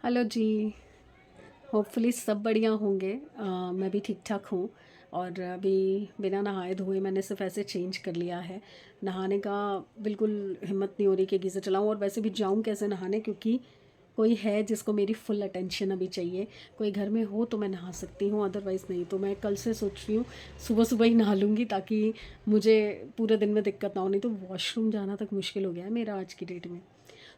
Hello जी। Hopefully सब बढ़िया होंगे। मैं भी ठीक ठाक हूँ। और अभी बिना नहाए धोए मैंने सिर्फ ऐसे चेंज कर लिया है। नहाने का बिल्कुल हिम्मत नहीं हो रही कि गीज़र चलाऊँ, और वैसे भी जाऊँ कैसे नहाने, क्योंकि कोई है जिसको मेरी फुल अटेंशन अभी चाहिए। कोई घर में हो तो मैं नहा सकती हूँ, अदरवाइज़ नहीं। तो मैं कल से सोच रही हूँ सुबह सुबह ही नहा लूँगी, ताकि मुझे पूरे दिन में दिक्कत ना हो। नहीं तो वॉशरूम जाना तक मुश्किल हो गया है मेरा आज की डेट में।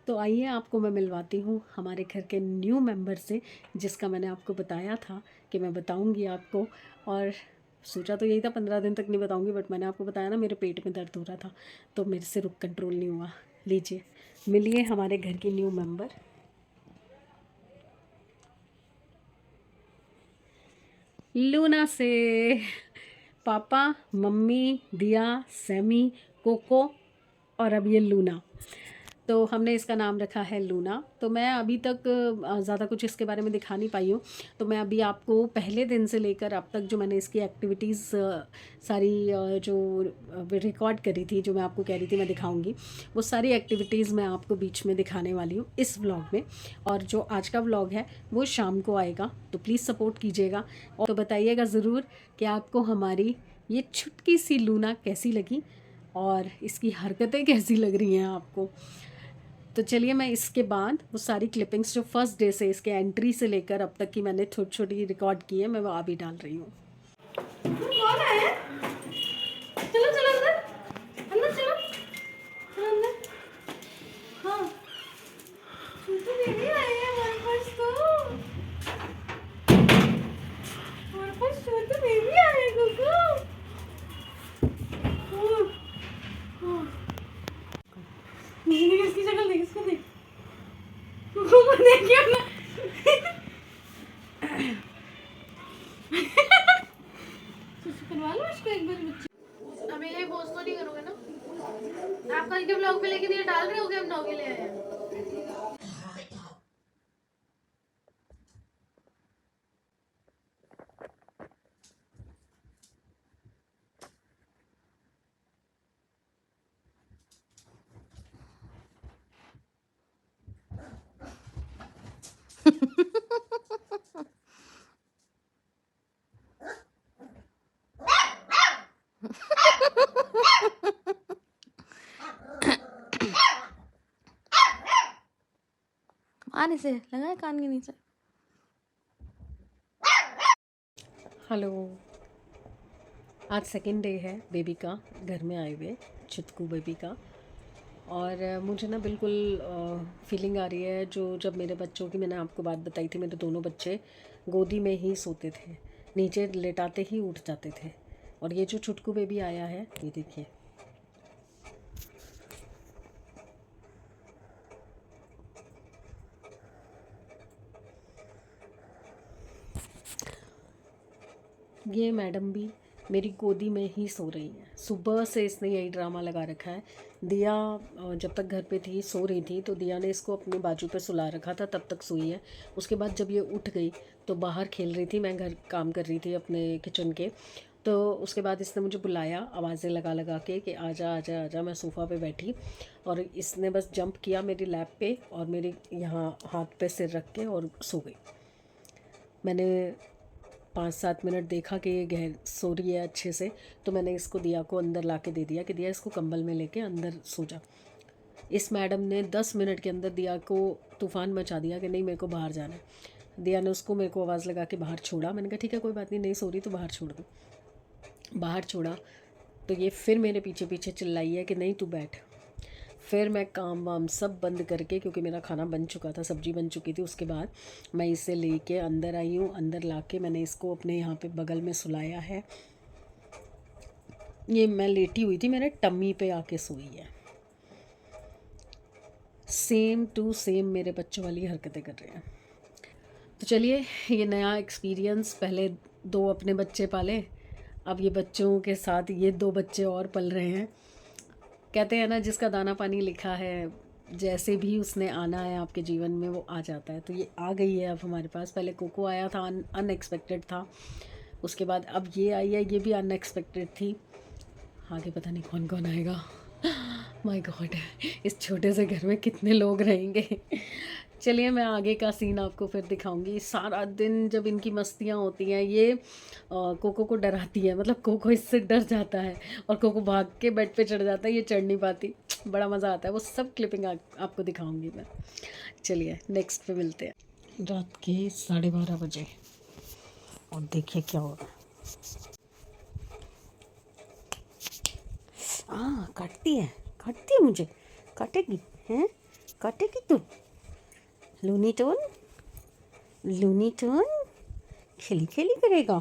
तो आइए आपको मैं मिलवाती हूँ हमारे घर के न्यू मेंबर से, जिसका मैंने आपको बताया था कि मैं बताऊँगी आपको। और सोचा तो यही था 15 दिन तक नहीं बताऊँगी, बट मैंने आपको बताया ना मेरे पेट में दर्द हो रहा था, तो मेरे से रुक कंट्रोल नहीं हुआ। लीजिए मिलिए हमारे घर की न्यू मेंबर लूना से। पापा, मम्मी, दिया, सैमी, कोको और अब ये लूना। तो हमने इसका नाम रखा है लूना। तो मैं अभी तक ज़्यादा कुछ इसके बारे में दिखा नहीं पाई हूँ। तो मैं अभी आपको पहले दिन से लेकर अब तक जो मैंने इसकी एक्टिविटीज़ सारी जो रिकॉर्ड करी थी, जो मैं आपको कह रही थी मैं दिखाऊंगी, वो सारी एक्टिविटीज़ मैं आपको बीच में दिखाने वाली हूँ इस व्लॉग में। और जो आज का व्लॉग है वो शाम को आएगा, तो प्लीज़ सपोर्ट कीजिएगा। और तो बताइएगा ज़रूर कि आपको हमारी ये छुटकी सी लूना कैसी लगी और इसकी हरकतें कैसी लग रही हैं आपको। तो चलिए मैं इसके बाद वो सारी क्लिपिंग्स जो फर्स्ट डे से इसके एंट्री से लेकर अब तक की मैंने छोटी छोटी रिकॉर्ड की है, मैं वो अभी डाल रही हूँ। कौन है? चलो चलो अंदर, अंदर चलो, चलो अंदर। हाँ, छोटू बेबी आए हैं हमारे पास। तो हमारे पास छोटू बेबी आए हैं गुगू। हाँ, हाँ। इसकी शक्ल देख, इसको देख, गुगू को देखिए ना। करवा लो इसको एक बार बच्चे। हमें ये पोस्ट तो नहीं करोगे ना? आप कल के ब्लॉग पे लेकिन ये डाल रहे हो कि हम नौ के लिए आए हैं। आने से लगा है कान के नीचे। हेलो, आज सेकंड डे है बेबी का घर में आए हुए, चितकू बेबी का। और मुझे ना बिल्कुल फीलिंग आ रही है जो जब मेरे बच्चों की मैंने आपको बात बताई थी। मेरे दोनों बच्चे गोदी में ही सोते थे, नीचे लेटाते ही उठ जाते थे। और ये जो छुटकू बेबी आया है, ये देखिए, ये मैडम भी मेरी गोदी में ही सो रही है। सुबह से इसने यही ड्रामा लगा रखा है। दिया जब तक घर पे थी, सो रही थी, तो दिया ने इसको अपनी बाजू पे सुला रखा था, तब तक सोई है। उसके बाद जब ये उठ गई तो बाहर खेल रही थी, मैं घर काम कर रही थी अपने किचन के। तो उसके बाद इसने मुझे बुलाया आवाज़ें लगा लगा के कि आजा आजा आजा। मैं सोफ़ा पे बैठी और इसने बस जंप किया मेरी लैप पे और मेरे यहाँ हाथ पे सिर रख के और सो गई। मैंने 5-7 मिनट देखा कि ये गहर सो रही है अच्छे से, तो मैंने इसको दिया को अंदर ला के दे दिया कि दिया इसको कंबल में लेके अंदर सो जा। इस मैडम ने 10 मिनट के अंदर दिया को तूफ़ान मचा दिया कि नहीं मेरे को बाहर जाना है। दिया ने उसको मेरे को आवाज़ लगा के बाहर छोड़ा। मैंने कहा ठीक है कोई बात नहीं, नहीं सो रही तो बाहर छोड़ दो। बाहर छोड़ा तो ये फिर मेरे पीछे पीछे चिल्लाई है कि नहीं तू बैठ। फिर मैं काम वाम सब बंद करके, क्योंकि मेरा खाना बन चुका था, सब्ज़ी बन चुकी थी, उसके बाद मैं इसे लेके अंदर आई हूँ। अंदर लाके मैंने इसको अपने यहाँ पे बगल में सुलाया है। ये मैं लेटी हुई थी, मेरे टम्मी पे आके सोई है। सेम टू सेम मेरे बच्चों वाली हरकतें कर रहे हैं। तो चलिए, ये नया एक्सपीरियंस, पहले 2 अपने बच्चे पाले, अब ये बच्चों के साथ ये 2 बच्चे और पल रहे हैं। कहते हैं ना जिसका दाना पानी लिखा है, जैसे भी उसने आना है आपके जीवन में वो आ जाता है। तो ये आ गई है अब हमारे पास। पहले कोको आया था, अनएक्सपेक्टेड था। उसके बाद अब ये आई है, ये भी अनएक्सपेक्टेड थी। आगे पता नहीं कौन कौन आएगा। माय गॉड, इस छोटे से घर में कितने लोग रहेंगे। चलिए मैं आगे का सीन आपको फिर दिखाऊंगी। सारा दिन जब इनकी मस्तियाँ होती हैं, ये कोको को डराती है, मतलब कोको इससे डर जाता है और कोको भाग के बेड पे चढ़ जाता है, ये चढ़ नहीं पाती। बड़ा मज़ा आता है, वो सब क्लिपिंग आपको दिखाऊंगी मैं। चलिए नेक्स्ट पे मिलते हैं। रात के 12:30 बजे और देखिए क्या हो रहा है। काटती है मुझे, काटेगी हैं, काटेगी तू। लूनी टोन खेली खेली करेगा।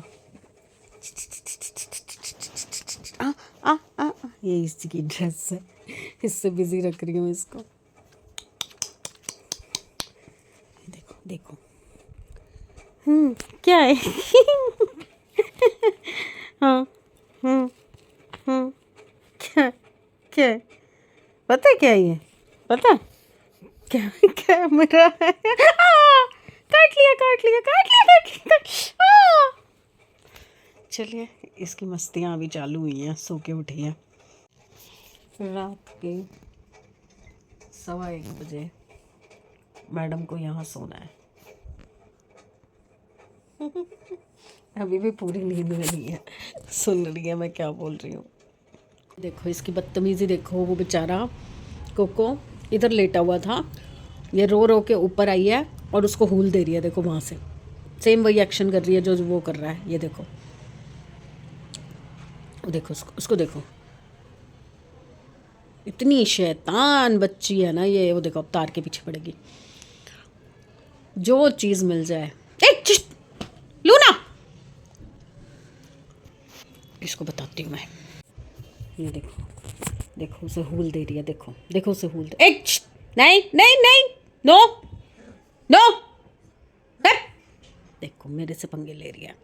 आ आ आ आ, ये इसकी ड्रेस है, इससे बिजी रख रही हूँ इसको। देखो देखो, क्या है? हाँ, क्या क्या है? पता है क्या ये? पता है क्या? कैमरा है। काट लिया। चलिए इसकी मस्तियाँ अभी चालू हुई हैं, सो के उठी हैं। रात के 1:15 बजे मैडम को यहाँ सोना है। अभी भी पूरी नींद में नहीं है, सुन रही है मैं क्या बोल रही हूँ। देखो इसकी बदतमीज़ी देखो, वो बेचारा कोको इधर लेटा हुआ था, ये रो रो के ऊपर आई है और उसको हूल दे रही है। देखो वहाँ से सेम वही एक्शन कर रही है जो वो कर रहा है। ये देखो, देखो उसको देखो, इतनी शैतान बच्ची है ना ये। वो देखो अब तार के पीछे पड़ेगी, जो चीज़ मिल जाए। लूना, इसको बताती हूँ मैं। ये देखो उसे हूल दे रही है। देखो उसे हूल दे। नहीं, नो नो। देखो मेरे से पंगे ले रही है।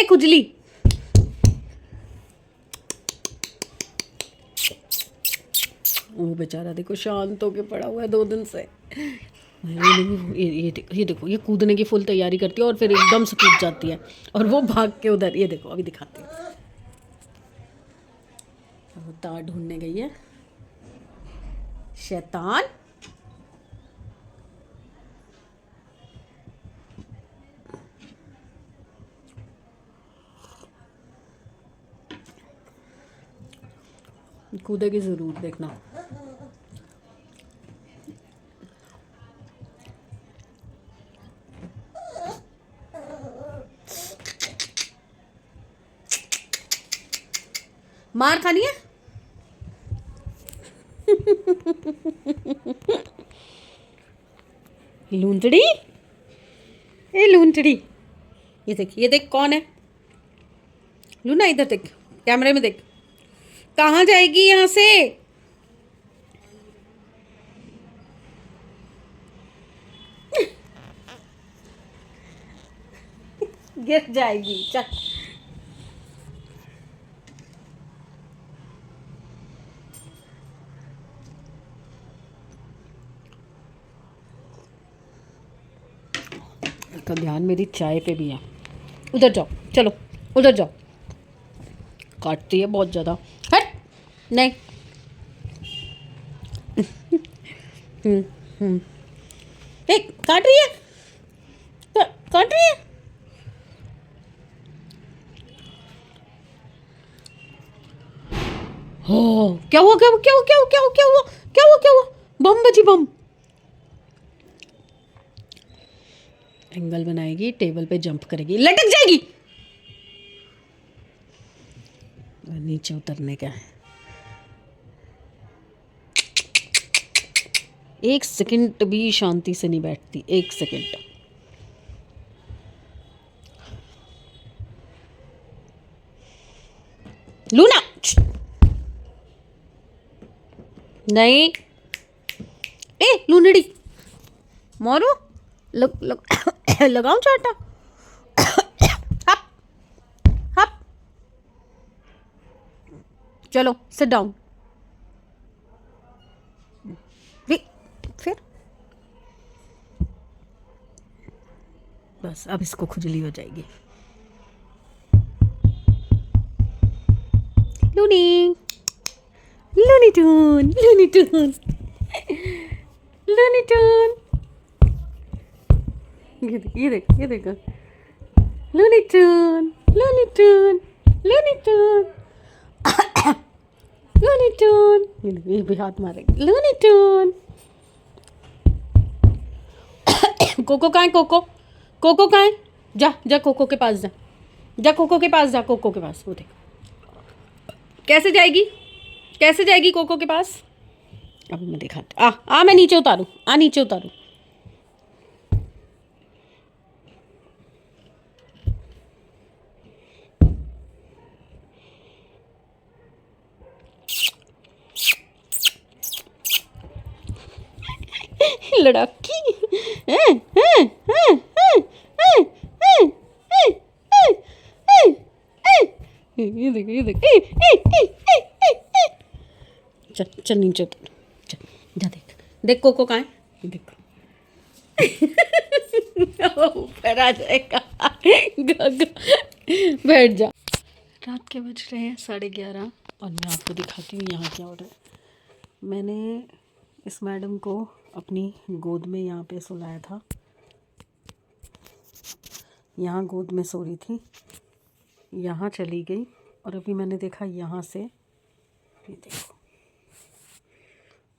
खुजली, वो बेचारा देखो शांत होके पड़ा हुआ है 2 दिन से। ये देखो, ये कूदने की फुल तैयारी करती है और फिर एकदम से कूद जाती है और वो भाग के उधर। ये देखो अभी दिखाती हूँ। वो तार ढूंढने गई है, शैतान। कूदेगी जरूर, देखना। मार खानी है। लूंटड़ी, लूंटड़ी। ये देख कौन है। लूना इधर देख, कैमरे में देख। कहाँ जाएगी यहाँ से? गिर जाएगी, चल। इसका ध्यान मेरी चाय पे भी है। उधर जाओ, चलो उधर जाओ। काटती है बहुत ज़्यादा। हट, नहीं। काट रही है, काट रही है। हो, क्या हुआ? बम बजी, बम। एंगल बनाएगी, टेबल पे जंप करेगी, लटक जाएगी। नीचे उतरने का है। 1 सेकंड भी शांति से नहीं बैठती, 1 सेकंड। लूना, नहीं। लूनड़ी, मारो, लगाऊं चाटा। हप हप, चलो सिट डाउन। फिर बस अब इसको खुजली हो जाएगी। Looney, Looney Toon, Looney Toon, Looney Toon. ये देखो Looney Toon, Looney Toon, Looney Toon, Looney Toon. ये भी हाथ मारेगी। लूनी टून। कोको कहाँ है? कोको, कोको कहाँ है? जा जा कोको के पास जा, जा कोको के पास जा, कोको के पास। वो देख कैसे जाएगी, कैसे जाएगी कोको के पास। अभी मैं दिखाती। आ मैं नीचे उतारूँ, आ नीचे उतारूँ। लड़ाकी। ये देखो, ये देखो। चल चल नीचे उतर, चल जा। देख देख कोको कहाँ है, ये देखो। ऊपर आ जाएगा। बैठ जा। रात के बज रहे हैं 11:30 और मैं आपको दिखाती हूँ यहाँ क्या हो रहा है। मैंने इस मैडम को अपनी गोद में यहाँ पे सुलाया था, यहाँ गोद में सो रही थी, यहाँ चली गई और अभी मैंने देखा यहाँ से, ये देखो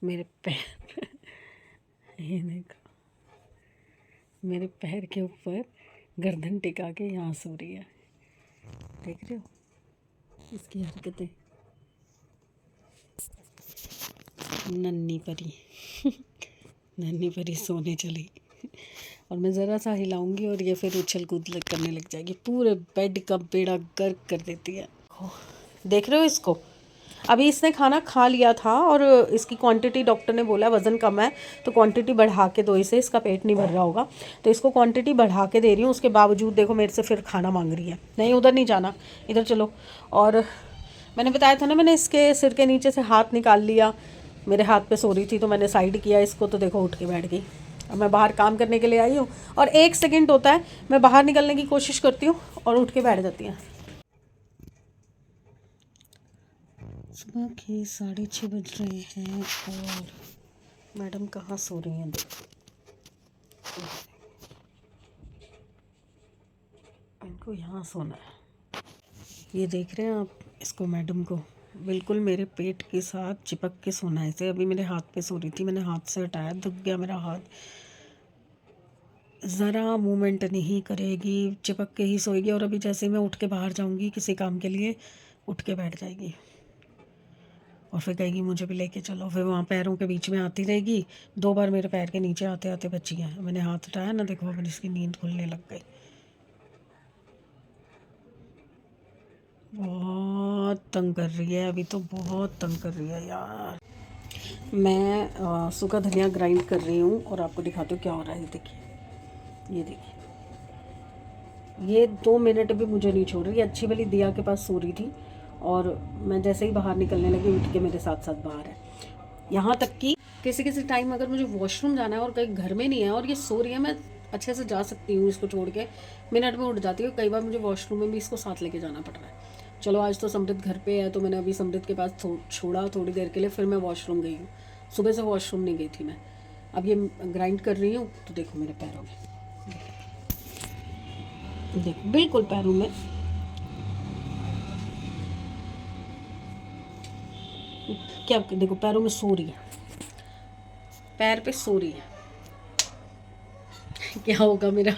मेरे पैर, ये देखो मेरे पैर के ऊपर गर्दन टिका के यहाँ सो रही है। देख रहे हो इसकी हरकतें, नन्ही परी। नन्ही परी सोने चली और मैं ज़रा सा हिलाऊंगी और ये फिर उछल कूद करने लग जाएगी, पूरे बेड का बेड़ा गर्क कर देती है। देख रहे हो इसको, अभी इसने खाना खा लिया था और इसकी क्वांटिटी डॉक्टर ने बोला वज़न कम है तो क्वांटिटी बढ़ा के दो इसे, इसका पेट नहीं भर रहा होगा, तो इसको क्वांटिटी बढ़ा के दे रही हूँ। उसके बावजूद देखो मेरे से फिर खाना मांग रही है। नहीं उधर नहीं जाना, इधर चलो। और मैंने बताया था ना, मैंने इसके सिर के नीचे से हाथ निकाल लिया, मेरे हाथ पे सो रही थी तो मैंने साइड किया इसको, तो देखो उठ के बैठ गई। अब मैं बाहर काम करने के लिए आई हूँ और 1 सेकंड होता है मैं बाहर निकलने की कोशिश करती हूँ और उठ के बैठ जाती है। सुबह के 6:30 बज रहे हैं और मैडम कहाँ सो रही हैं, देखो इनको यहाँ सोना है। ये देख रहे हैं आप इसको, मैडम को बिल्कुल मेरे पेट के साथ चिपक के सोना है इसे। अभी मेरे हाथ पे सो रही थी, मैंने हाथ से हटाया, दुख गया मेरा हाथ। ज़रा मूवमेंट नहीं करेगी, चिपक के ही सोएगी। और अभी जैसे मैं उठ के बाहर जाऊंगी किसी काम के लिए, उठ के बैठ जाएगी और फिर कहेगी मुझे भी लेके चलो। फिर वहाँ पैरों के बीच में आती रहेगी। 2 बार मेरे पैर के नीचे आते आते बची हैं। मैंने हाथ हटाया ना, देखो फिर इसकी नींद खुलने लग गई। बहुत तंग कर रही है अभी तो, बहुत तंग कर रही है यार। मैं सूखा धनिया ग्राइंड कर रही हूँ और आपको दिखाती हूँ क्या हो रहा है। देखिए, ये देखिए, ये 2 मिनट भी मुझे नहीं छोड़ रही। अच्छी वाली दिया के पास सो रही थी और मैं जैसे ही बाहर निकलने लगी उठ के मेरे साथ साथ बाहर है। यहाँ तक कि किसी किसी टाइम अगर मुझे वॉशरूम जाना है और कहीं घर में नहीं है और ये सो रही है, मैं अच्छे से जा सकती हूँ इसको छोड़ के, मिनट में उठ जाती हूँ। कई बार मुझे वॉशरूम में भी इसको साथ लेके जाना पड़ रहा है। चलो आज तो समृद्ध घर पे है तो मैंने अभी समृद्ध के पास छोड़ा थोड़ी देर के लिए, फिर मैं वॉशरूम गई हूँ। सुबह से वॉशरूम नहीं गई थी मैं। अब ये ग्राइंड कर रही हूँ तो देखो मेरे पैरों में, देखो बिल्कुल पैरों में क्या, देखो पैरों में सो रही है, पैर पे सो रही है। क्या होगा मेरा।